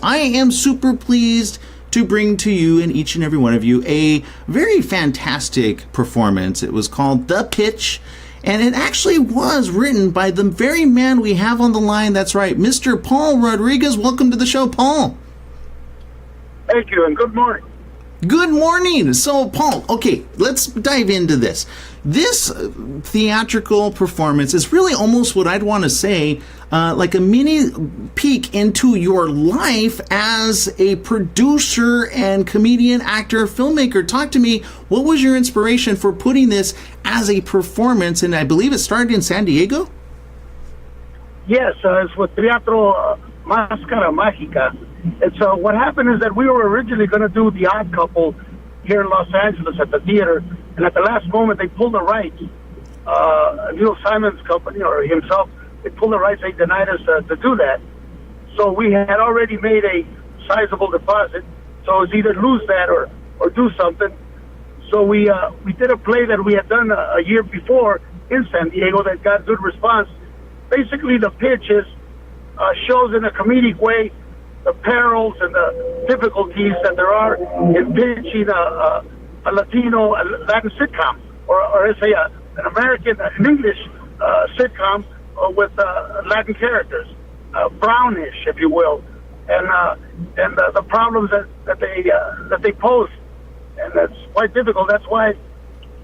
I am super pleased to bring to you and each and every one of you a very fantastic performance. It was called The Pitch, and it actually was written by the very man we have on the line. That's right, Mr. Paul Rodriguez. Welcome to the show, Paul. Thank you, and good morning. Good morning. So, Paul, okay, let's dive into this. This theatrical performance is really almost what I'd want to say, like a mini peek into your life as a producer and comedian, actor, filmmaker. Talk to me. What was your inspiration for putting this as a performance? And I believe it started in San Diego? Yes, it's with Teatro Máscara Mágica. And so what happened is that we were originally going to do The Odd Couple here in Los Angeles at the theater, and at the last moment they pulled the rights. Neil Simon's company, or himself, they pulled the rights. They denied us to do that. So we had already made a sizable deposit, so it was either lose that or do something. So we did a play that we had done a year before in San Diego that got good response. Basically, the pitch is shows in a comedic way the perils and the difficulties that there are in pitching a Latino, a Latin sitcom, or let's say an American, an English sitcom with Latin characters, brownish, if you will, and the problems that they pose, and that's quite difficult. That's why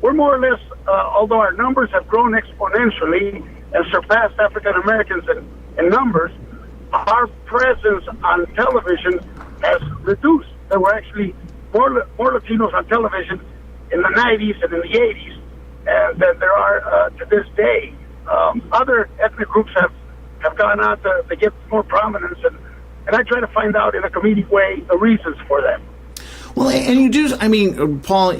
we're more or less, although our numbers have grown exponentially and surpassed African Americans in numbers, our presence on television has reduced. There were actually more Latinos on television in the 90s and in the 80s than there are to this day. Other ethnic groups have gone on to get more prominence, and I try to find out in a comedic way the reasons for that. Well, and you do, I mean, Paul,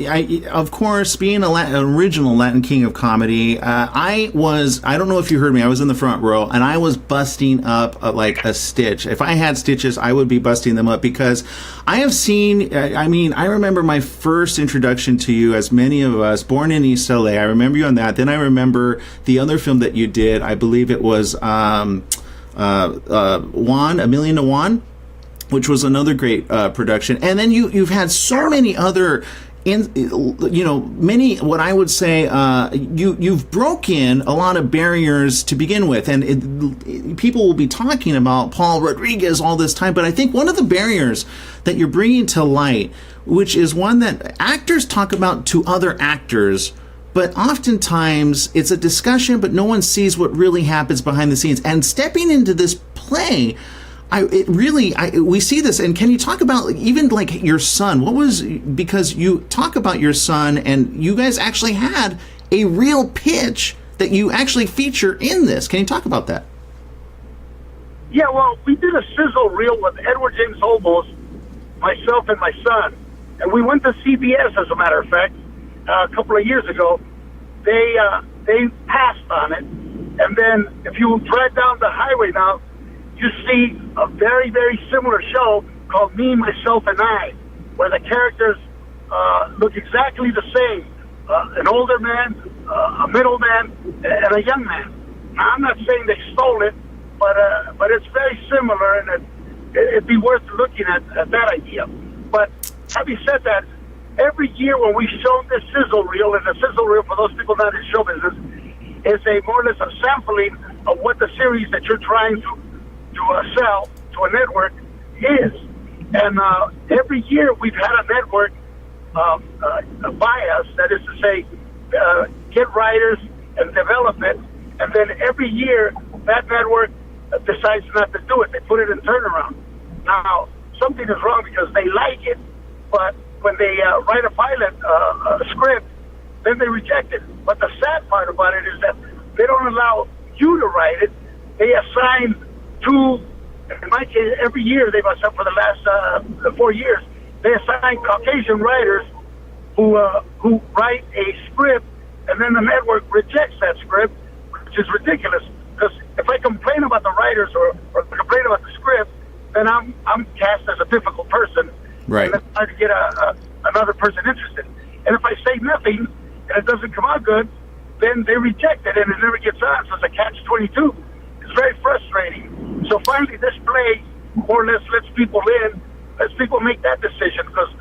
of course, being an original Latin king of comedy, I don't know if you heard me, I was in the front row, and I was busting up like a stitch. If I had stitches, I would be busting them up, because I have seen, I remember my first introduction to you, as many of us, Born in East LA, I remember you on that. Then I remember the other film that you did, I believe it was Juan, A Million to One, which was another great production. And then you've had so many other, many, what I would say, you've broken a lot of barriers to begin with. And people will be talking about Paul Rodriguez all this time, but I think one of the barriers that you're bringing to light, which is one that actors talk about to other actors, but oftentimes it's a discussion, but no one sees what really happens behind the scenes. And stepping into this play, we see this, and can you talk about even like your son? Because you talk about your son, and you guys actually had a real pitch that you actually feature in this. Can you talk about that? Yeah, well, we did a sizzle reel with Edward James Olmos, myself and my son, and we went to CBS, as a matter of fact, a couple of years ago. They passed on it, and then if you drive down the highway now, you see a very, very similar show called Me, Myself, and I, where the characters look exactly the same. An older man, a middle man, and a young man. Now, I'm not saying they stole it, but it's very similar, and it'd be worth looking at that idea. But having said that, every year when we show this sizzle reel, and the sizzle reel, for those people not in show business, is a more or less a sampling of what the series that you're trying to sell to a network is. And every year we've had a network buy us, that is to say, get writers and develop it, and then every year that network decides not to do it. They put it in turnaround. Now, something is wrong because they like it, but when they write a pilot script, then they reject it. But the sad part about it is that they don't allow you to write it. They assign two, in my case, every year they've assigned, for the last 4 years, they assign Caucasian writers who write a script, and then the network rejects that script, which is ridiculous. Because if I complain about the writers or complain about the script, then I'm cast as a difficult person. Right. And it's hard to get another person interested. And if I say nothing and it doesn't come out good, then they reject it and it never gets on. So it's a catch-22. It's very frustrating. So finally, this play more or less lets people in, lets people make that decision. Because,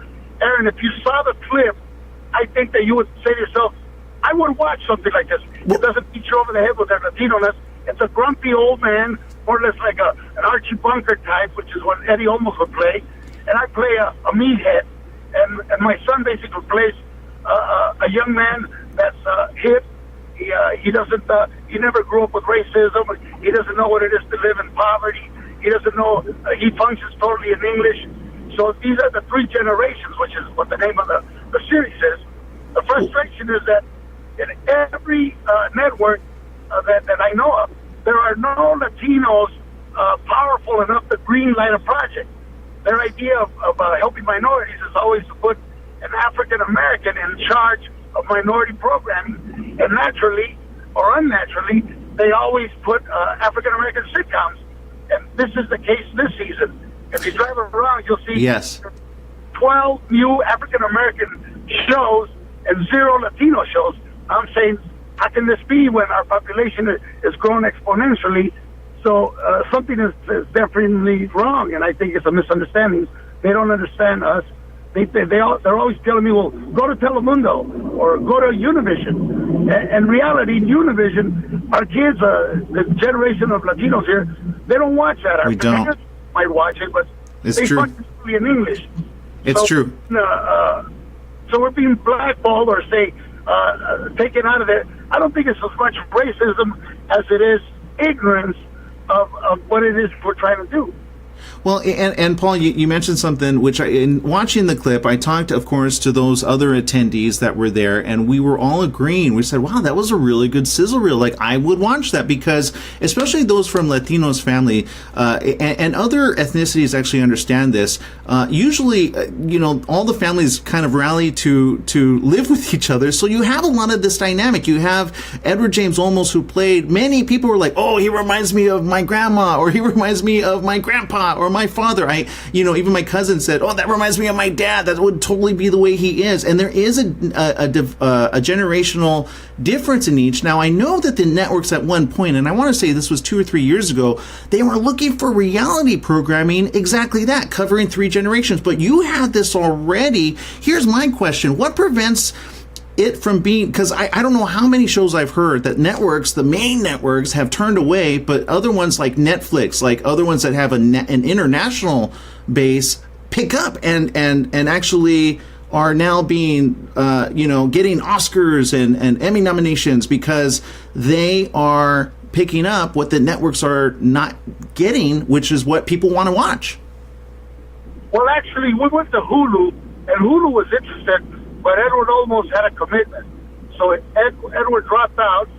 Aaron, if you saw the clip, I think that you would say to yourself, I would watch something like this. It doesn't beat you over the head with their Latino-ness. It's a grumpy old man, more or less like an Archie Bunker type, which is what Eddie Olmos would play. And I play a meathead. And my son basically plays a young man that's hip. He doesn't. He never grew up with racism. He doesn't know what it is to live in poverty. He doesn't know. He functions totally in English. So these are the three generations, which is what the name of the series is. The frustration is that in every network that I know of, there are no Latinos powerful enough to greenlight a project. Their idea of helping minorities is always to put an African American in charge of minority programming, and naturally or unnaturally, they always put African American sitcoms. And this is the case this season. If you drive around, you'll see 12 new African American shows and 0 Latino shows. I'm saying, how can this be when our population is growing exponentially? So something is definitely wrong, and I think it's a misunderstanding. They don't understand us. They're always telling me, well, go to Telemundo or go to Univision. And in reality, Univision, our kids, the generation of Latinos here, they don't watch that. We don't. Parents might watch it, but it's they true. function in English. It's true. So we're being blackballed or say taken out of there. I don't think it's as much racism as it is ignorance of what it is we're trying to do. Well, and Paul, you mentioned something which in watching the clip, I talked, of course, to those other attendees that were there, and we were all agreeing. We said, wow, that was a really good sizzle reel. Like, I would watch that because, especially those from Latinos family, and other ethnicities actually understand this. Usually, all the families kind of rally to live with each other. So you have a lot of this dynamic. You have Edward James Olmos, who played, many people were like, oh, he reminds me of my grandma, or he reminds me of my grandpa, or my father. Even my cousin said, oh, that reminds me of my dad. That would totally be the way he is. And there is a generational difference in each. Now, I know that the networks at one point, and I want to say this was 2 or 3 years ago, they were looking for reality programming, exactly that, covering 3 generations. But you had this already. Here's my question. What prevents it from being, because I don't know how many shows I've heard that networks, the main networks, have turned away, but other ones like Netflix, like other ones that have an international base, pick up and actually are now being, getting Oscars and Emmy nominations because they are picking up what the networks are not getting, which is what people want to watch. Well, actually, we went to Hulu, and Hulu was interested, but Edward Olmos had a commitment. So Edward dropped out.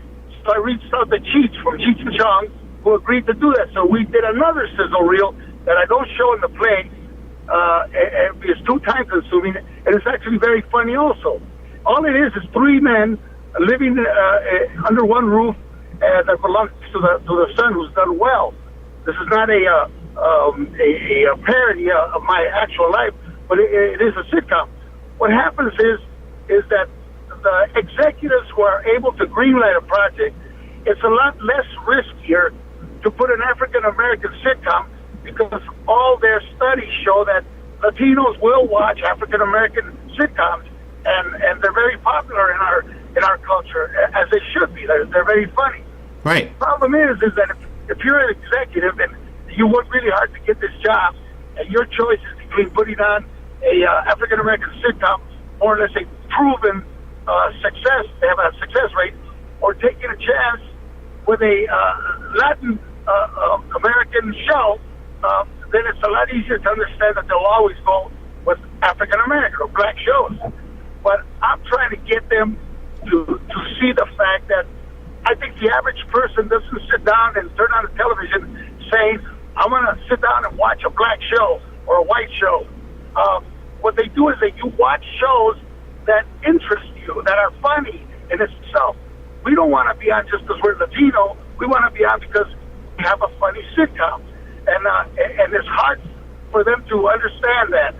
So I reached out to Cheech from Cheech and Chong, who agreed to do that. So we did another sizzle reel that I don't show in the play. It's too time consuming, and it's actually very funny also. All it is 3 men living under one roof that belongs to the son who's done well. This is not a parody of my actual life, but it is a sitcom. What happens is that the executives who are able to greenlight a project, it's a lot less riskier to put an African American sitcom because all their studies show that Latinos will watch African American sitcoms, and they're very popular in our culture, as they should be. They're very funny. Right. The problem is that if you're an executive and you work really hard to get this job, and your choice is between putting on a African American sitcom, or let's say proven success, they have a success rate, or taking a chance with a Latin American show, then it's a lot easier to understand that they'll always go with African American or black shows. But I'm trying to get them to see the fact that I think the average person doesn't sit down and turn on the television saying, I'm going to sit down and watch a black show or a white show. What they do is that you watch shows that interest you, that are funny in itself. We don't want to be on just because we're Latino. We want to be on because we have a funny sitcom. And it's hard for them to understand that.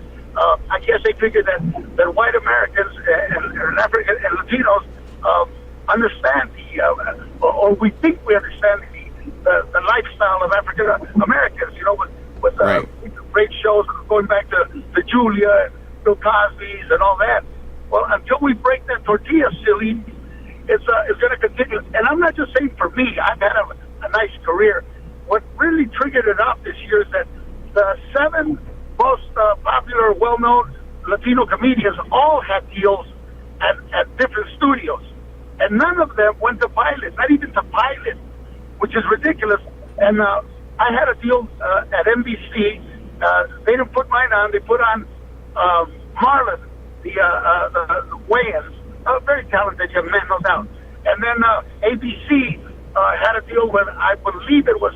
I guess they figure that white Americans and African and Latinos understand or we think we understand the lifestyle of African Americans, with great shows going back to Julia and Bill Cosby's and all that. Well, until we break that tortilla silly, it's going to continue. And I'm not just saying for me. I've had a nice career. What really triggered it off this year is that the 7 most popular, well-known Latino comedians all had deals at different studios. And none of them went to pilot, not even to pilot, which is ridiculous. And I had a deal at NBC. They didn't put mine on. They put on Marlon, the Wayans, a very talented young man, no doubt. And then ABC had a deal with, I believe it was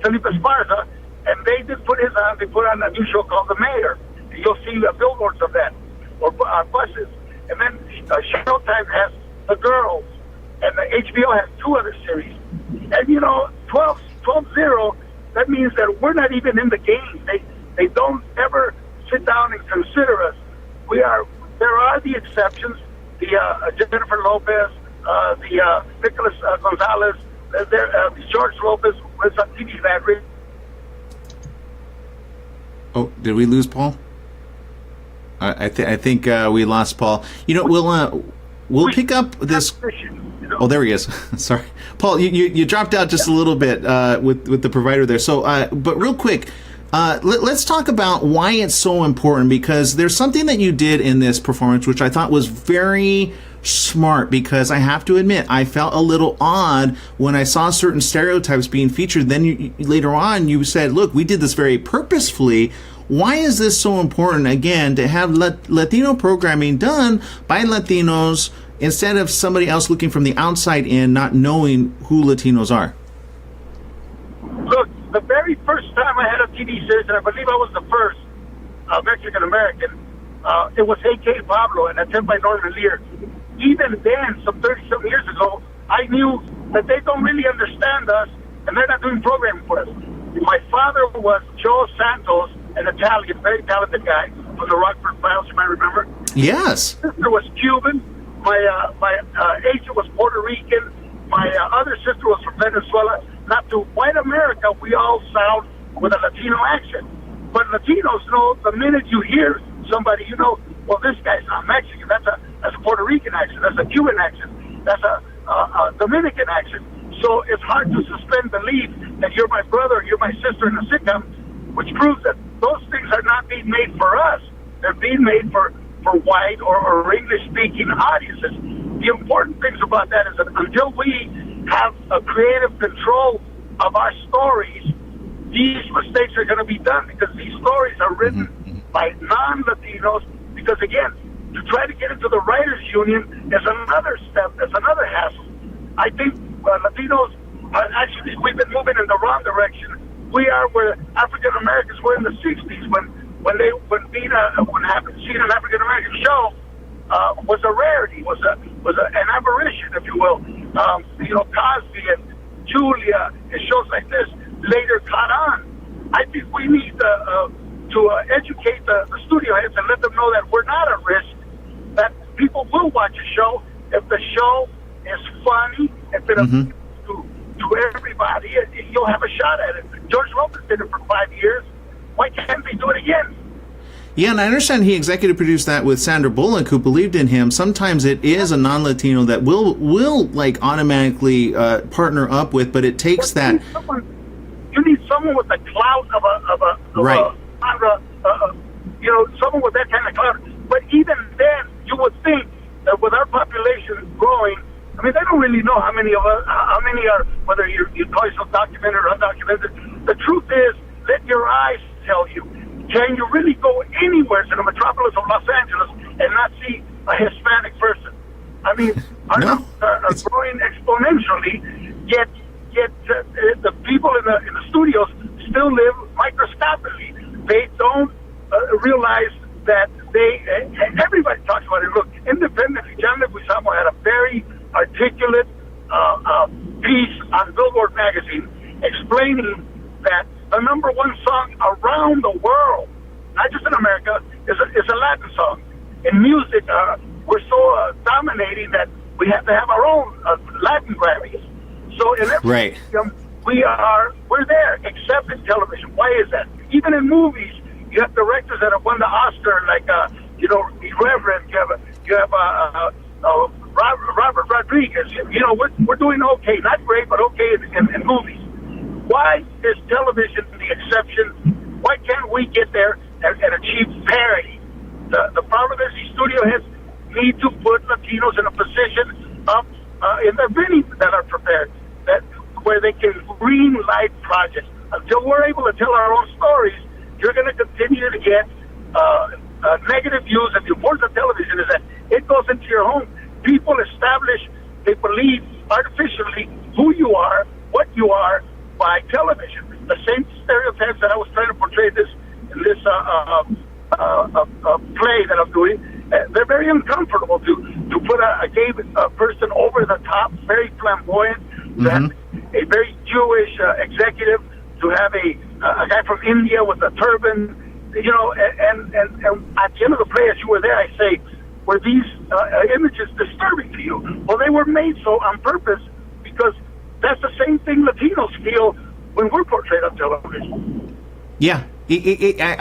Felipe Esparza, and they did put his on. They put on a new show called The Mayor. You'll see billboards of that, or buses. And then Showtime has The Girls, and the HBO has 2 other series. And, 12-0, that means that we're not even in the game. They don't ever sit down and consider us. There are the exceptions, the Jennifer Lopez, the Nicholas Gonzalez, the George Lopez was on TV Land. Oh, did we lose Paul? I think we lost Paul. We'll pick up this. Oh, there he is. Sorry, Paul. You dropped out just a little bit with the provider there. So, but real quick, let's talk about why it's so important, because there's something that you did in this performance which I thought was very smart, because I have to admit I felt a little odd when I saw certain stereotypes being featured. Then later on you said, look, we did this very purposefully. Why is this so important, again, to have Latino programming done by Latinos instead of somebody else looking from the outside in, not knowing who Latinos are? Look, the very first time I had a TV series, and I believe I was the first Mexican-American, it was A.K. Pablo, and attended by Norman Lear. Even then, some 30-some years ago, I knew that they don't really understand us, and they're not doing programming for us. My father was Joe Santos, an Italian, very talented guy from the Rockford Files, you might remember. Yes. My sister was Cuban. My agent was Puerto Rican. My other sister was from Venezuela. Not to white America, we all sound with a Latino accent. But Latinos know the minute you hear somebody, well, this guy's not Mexican. That's a Puerto Rican accent. That's a Cuban accent. That's a Dominican accent. So it's hard to suspend belief that you're my brother, you're my sister in a sitcom, which proves that those things are not being made for us. They're being made for white or English-speaking audiences. The important things about that is that until we have a creative control of our stories, these mistakes are going to be done, because these stories are written by non-Latinos. Because, again, to try to get into the writers' union is another step, is another hassle. I think Latinos, actually, we've been moving in the wrong direction. We are where African Americans were in the 60s when seeing an African American show was a rarity, was an aberration, if you will. Cosby and Julia and shows like this later caught on. I think we need to educate the studio heads and let them know that we're not at risk, that people will watch a show if the show is funny, if it appeals to everybody, you'll have a shot at it. George Lopez did it for 5 years. Why can't they do it again? Yeah, and I understand he executive produced that with Sandra Bullock, who believed in him. Sometimes it is a non-Latino that will like automatically partner up with, but it takes that. You need someone with the clout of right. Someone with that kind of clout. But even then, you would think that with our population growing, I mean, they don't really know how many are, whether you call yourself documented or undocumented. The truth is, let your eyes tell you. Can you really go anywhere to the metropolis of Los Angeles and not see a Hispanic person? I mean, our numbers are growing exponentially, yet the people in the studios still live microscopically. They don't realize that everybody talks about it. Look, independently, John Leguizamo had a very articulate piece on Billboard magazine explaining that the number one song around the world, not just in America, is a Latin song. In music, we're so dominating that we have to have our own Latin Grammys. So in every medium, we're there, except in television. Why is that? even in movies, you have directors that have won the Oscar, like Irreverent. You have Robert Rodriguez. We're doing okay, not great, but okay in movies. Why is television the exception? Why can't we get there and achieve parity? The problem is these studio heads need to put Latinos in a position up in their bidding that are prepared, where they can green light projects. Until we're able to tell our own stories, you're going to continue to get negative views. And the importance of television is that it goes into your home. People establish, they believe artificially who you are, what you are by television. The same stereotypes that I was trying to portray in this play that I'm doing, they're very uncomfortable to put a gay person over the top, very flamboyant, that a very Jewish executive, to have a guy from India with a turban, and at the end of the play, as you were there, I say, were these images disturbing to you? Well, they were made so on purpose, because that's the same thing Latinos feel when we're portrayed on television. Yeah. It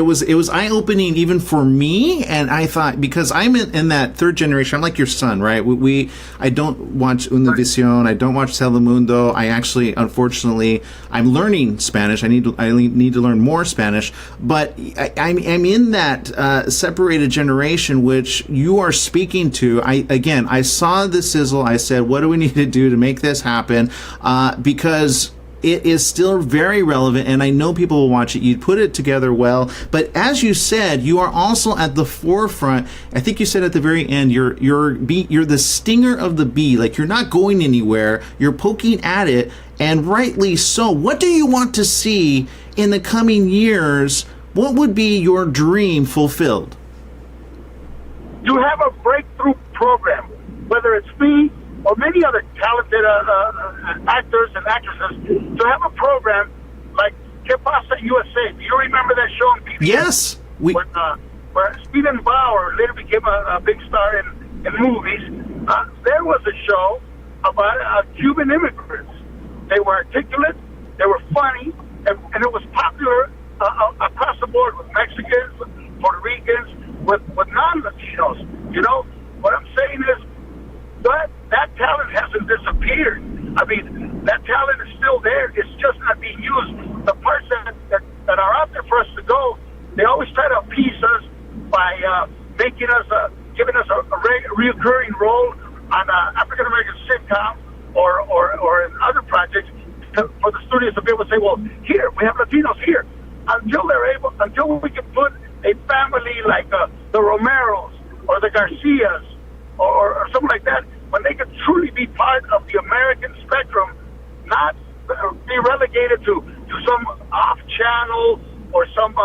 was eye-opening even for me, and I thought, because I'm in that third generation, I'm like your son, right? I don't watch Univision, I don't watch Telemundo. I actually, unfortunately, I'm learning Spanish. I need to learn more Spanish, but I'm in that separated generation which you are speaking to. I saw the sizzle. I said, what do we need to do to make this happen? Because it is still very relevant, and I know people will watch it. You put it together well, but as you said, you are also at the forefront. I think you said at the very end, you're the stinger of the bee. Like, you're not going anywhere. You're poking at it, and rightly so. What do you want to see in the coming years? What would be your dream fulfilled? To have a breakthrough program, whether it's me or many other talented actors and actresses, to have a program like Que Pasa USA. Do you remember that show on PBS? Yes. Where Stephen Bauer later became a big star in movies. There was a show about Cuban immigrants. They were articulate, they were funny, and it was popular across the board with Mexicans, with Puerto Ricans, with non-Latinos. What I'm saying is, that talent hasn't disappeared. I mean, that talent is still there. It's just not being used. The parts that are out there for us to go, they always try to appease us by giving us a reoccurring role on an African-American sitcom or in other projects for the studios to be able to say, well, here, we have Latinos here. Until we can put a family like the Romeros or the Garcias or something like that, when they can truly be part of the American spectrum, not be relegated to some off-channel or some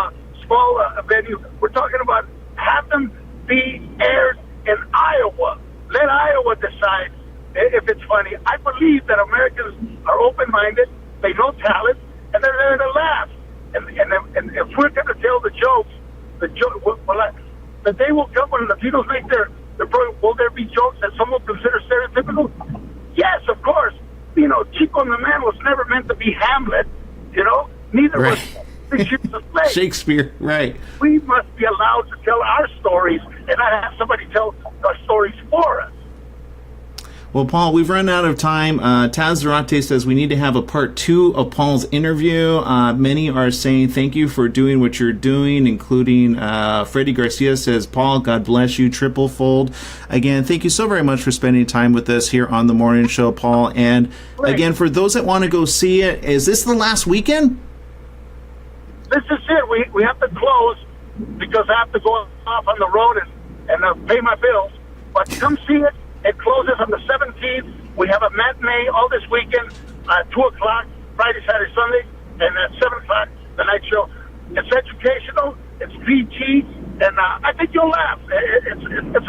small venue. We're talking about have them be aired in Iowa. Let Iowa decide if it's funny. I believe that Americans are open-minded, they know talent, and they're there to laugh. And if we're going to tell the jokes, the day will come when Latinos make will there be jokes that some will consider stereotypical? Yes, of course. Chico and the Man was never meant to be Hamlet. Neither was the Ships of Play. Shakespeare, right. We must be allowed to tell our stories and not have somebody tell our stories for us. Well, Paul, we've run out of time. Taz Zarate says we need to have a part 2 of Paul's interview. Many are saying thank you for doing what you're doing, including Freddie Garcia says, Paul, God bless you, triple fold. Again, thank you so very much for spending time with us here on The Morning Show, Paul. And again, for those that want to go see it, is this the last weekend? This is it. We have to close because I have to go off on the road and pay my bills. But come see it. It closes on the 17th. We have a matinee all this weekend at 2 o'clock, Friday, Saturday, Sunday, and at 7 o'clock, the night show. It's educational, it's PG, and I think you'll laugh. It's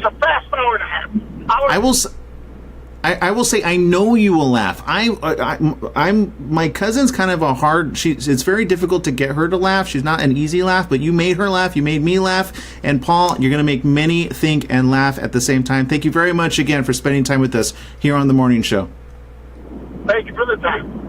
a fast hour and a half. I will say I know you will laugh. My cousin's kind of a hard. It's very difficult to get her to laugh. She's not an easy laugh, but you made her laugh. You made me laugh, and Paul, you're going to make many think and laugh at the same time. Thank you very much again for spending time with us here on The Morning Show. Thank you for the time.